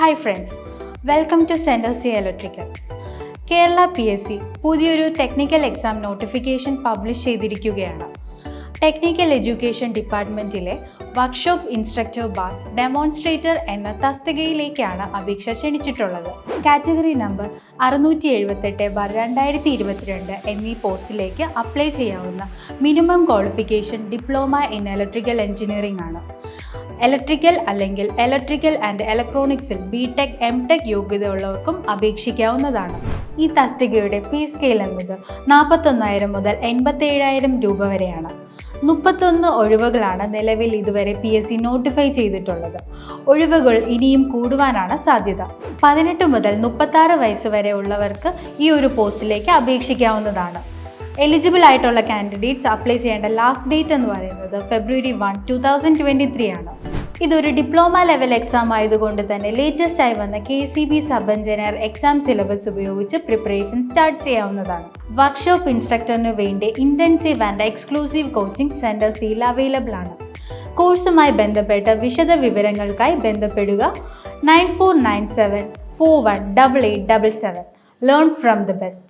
Hi friends, welcome to CentreC electrical. Kerala PSC പുതിയൊരു technical exam notification publish ചെയ്തിരിക്കുകയാണ്. Technical education ഡിപ്പാർട്ട്മെൻറ്റിലെ workshop instructor bar demonstrator എന്ന തസ്തികയിലേക്കാണ് അപേക്ഷ ക്ഷണിച്ചിട്ടുള്ളത്. കാറ്റഗറി നമ്പർ 678/2022 എന്നീ പോസ്റ്റിലേക്ക് അപ്ലൈ ചെയ്യാവുന്ന minimum qualification diploma in electrical engineering ആണ്. ഇലക്ട്രിക്കൽ അല്ലെങ്കിൽ ഇലക്ട്രിക്കൽ ആൻഡ് ഇലക്ട്രോണിക്സിൽ BTech MTech യോഗ്യതയുള്ളവർക്കും അപേക്ഷിക്കാവുന്നതാണ്. ഈ തസ്തികയുടെ പേ സ്കെയിൽ എന്നത് 41,000 മുതൽ 87,000 രൂപ വരെയാണ്. 31 ഒഴിവുകളാണ് നിലവിൽ ഇതുവരെ PSC നോട്ടിഫൈ ചെയ്തിട്ടുള്ളത്. ഒഴിവുകൾ ഇനിയും കൂടുവാനാണ് സാധ്യത. 18 മുതൽ 36 വയസ്സ് വരെ ഉള്ളവർക്ക് ഈ ഒരു പോസ്റ്റിലേക്ക് അപേക്ഷിക്കാവുന്നതാണ്. എലിജിബിൾ ആയിട്ടുള്ള കാൻഡിഡേറ്റ്സ് അപ്ലൈ ചെയ്യേണ്ട ലാസ്റ്റ് ഡേറ്റ് എന്ന് പറയുന്നത് February 1, 2023 ആണ്. ഇതൊരു ഡിപ്ലോമ ലെവൽ എക്സാം ആയതുകൊണ്ട് തന്നെ ലേറ്റസ്റ്റ് ആയി വന്ന KSEB sub engineer exam syllabus ഉപയോഗിച്ച് പ്രിപ്പറേഷൻ സ്റ്റാർട്ട് ചെയ്യാവുന്നതാണ്. വർക്ക്ഷോപ്പ് ഇൻസ്ട്രക്ടറിന് വേണ്ടി ഇന്റൻസീവ് ആൻഡ് എക്സ്ക്ലൂസീവ് കോച്ചിങ് CentreCയിൽ അവൈലബിൾ ആണ്. കോഴ്സുമായി ബന്ധപ്പെട്ട വിശദ വിവരങ്ങൾക്കായി ബന്ധപ്പെടുക 9497418877. Learn from the best.